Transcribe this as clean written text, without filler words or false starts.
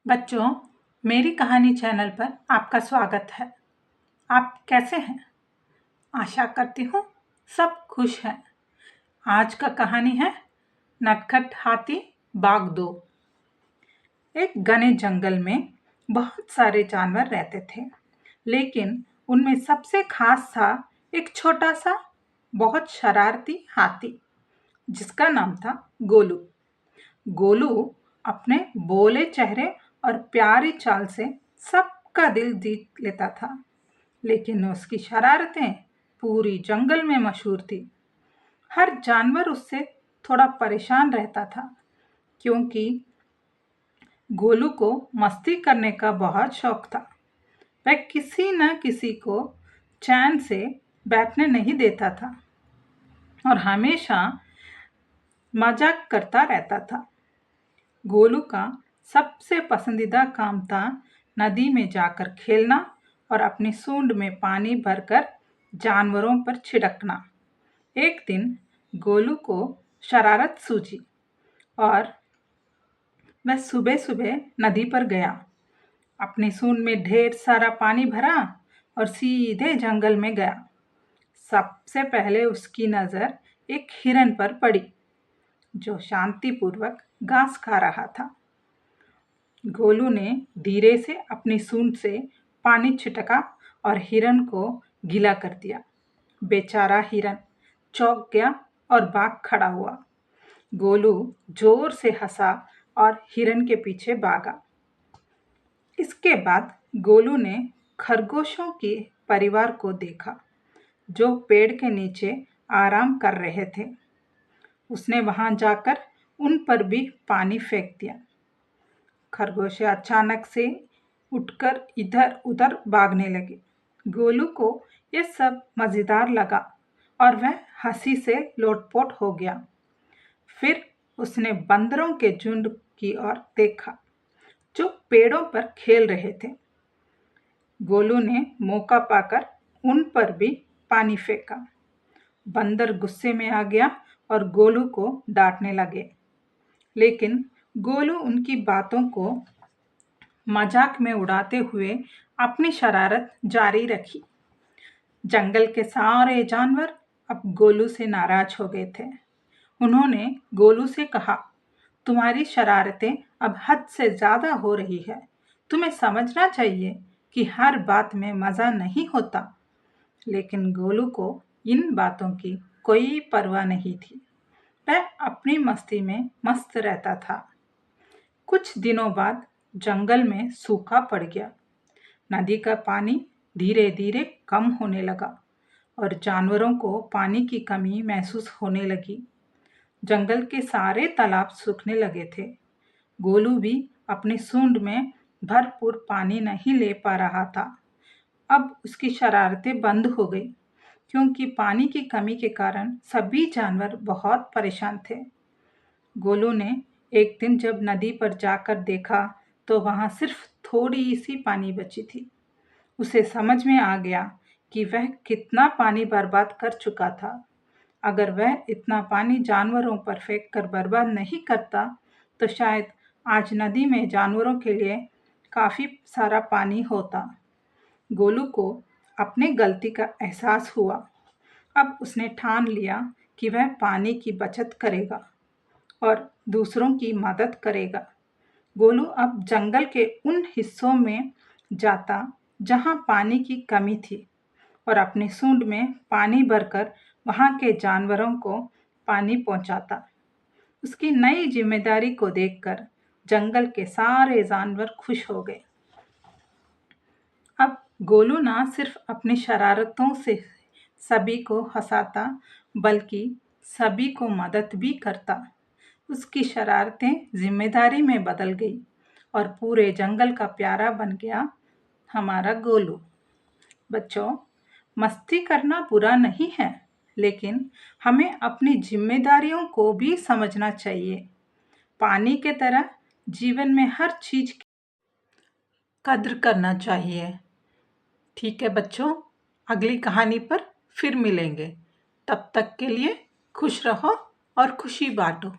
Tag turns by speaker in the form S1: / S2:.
S1: बच्चों, मेरी कहानी चैनल पर आपका स्वागत है। आप कैसे हैं? आशा करती हूँ सब खुश हैं। आज का कहानी है नटखट हाथी बाघ 2। एक घने जंगल में बहुत सारे जानवर रहते थे, लेकिन उनमें सबसे खास था एक छोटा सा बहुत शरारती हाथी जिसका नाम था गोलू। गोलू अपने भोले चेहरे और प्यारी चाल से सबका दिल जीत लेता था, लेकिन उसकी शरारतें पूरी जंगल में मशहूर थी। हर जानवर उससे थोड़ा परेशान रहता था, क्योंकि गोलू को मस्ती करने का बहुत शौक था। वह किसी न किसी को चैन से बैठने नहीं देता था और हमेशा मजाक करता रहता था। गोलू का सबसे पसंदीदा काम था नदी में जाकर खेलना और अपनी सूंड में पानी भरकर जानवरों पर छिड़कना। एक दिन गोलू को शरारत सूझी और वह सुबह सुबह नदी पर गया। अपनी सूंड में ढेर सारा पानी भरा और सीधे जंगल में गया। सबसे पहले उसकी नज़र एक हिरन पर पड़ी, जो शांतिपूर्वक घास खा रहा था। गोलू ने धीरे से अपनी सूंड से पानी छिटका और हिरन को गीला कर दिया। बेचारा हिरन चौंक गया और भाग खड़ा हुआ। गोलू जोर से हंसा और हिरन के पीछे भागा। इसके बाद गोलू ने खरगोशों के परिवार को देखा, जो पेड़ के नीचे आराम कर रहे थे। उसने वहां जाकर उन पर भी पानी फेंक दिया। खरगोश अचानक से उठकर इधर उधर भागने लगे। गोलू को यह सब मज़ेदार लगा और वह हंसी से लोटपोट हो गया। फिर उसने बंदरों के झुंड की ओर देखा, जो पेड़ों पर खेल रहे थे। गोलू ने मौका पाकर उन पर भी पानी फेंका। बंदर गुस्से में आ गया और गोलू को डांटने लगे, लेकिन गोलू उनकी बातों को मजाक में उड़ाते हुए अपनी शरारत जारी रखी। जंगल के सारे जानवर अब गोलू से नाराज हो गए थे। उन्होंने गोलू से कहा, तुम्हारी शरारतें अब हद से ज्यादा हो रही है। तुम्हें समझना चाहिए कि हर बात में मजा नहीं होता। लेकिन गोलू को इन बातों की कोई परवाह नहीं थी। वह अपनी मस्ती में मस्त रहता था। कुछ दिनों बाद जंगल में सूखा पड़ गया। नदी का पानी धीरे धीरे कम होने लगा और जानवरों को पानी की कमी महसूस होने लगी। जंगल के सारे तालाब सूखने लगे थे। गोलू भी अपनी सूंड में भरपूर पानी नहीं ले पा रहा था। अब उसकी शरारतें बंद हो गई, क्योंकि पानी की कमी के कारण सभी जानवर बहुत परेशान थे। गोलू ने एक दिन जब नदी पर जाकर देखा तो वहां सिर्फ थोड़ी सी पानी बची थी। उसे समझ में आ गया कि वह कितना पानी बर्बाद कर चुका था। अगर वह इतना पानी जानवरों पर फेंक कर बर्बाद नहीं करता तो शायद आज नदी में जानवरों के लिए काफी सारा पानी होता। गोलू को अपने गलती का एहसास हुआ। अब उसने ठान लिया कि वह पानी की बचत करेगा और दूसरों की मदद करेगा। गोलू अब जंगल के उन हिस्सों में जाता जहां पानी की कमी थी और अपनी सूंड में पानी भरकर वहां के जानवरों को पानी पहुंचाता। उसकी नई जिम्मेदारी को देखकर जंगल के सारे जानवर खुश हो गए। अब गोलू ना सिर्फ अपनी शरारतों से सभी को हंसाता, बल्कि सभी को मदद भी करता। उसकी शरारतें जिम्मेदारी में बदल गई और पूरे जंगल का प्यारा बन गया हमारा गोलू। बच्चों, मस्ती करना बुरा नहीं है, लेकिन हमें अपनी जिम्मेदारियों को भी समझना चाहिए। पानी के तरह जीवन में हर चीज की कद्र करना चाहिए। ठीक है बच्चों, अगली कहानी पर फिर मिलेंगे। तब तक के लिए खुश रहो और खुशी बांटो।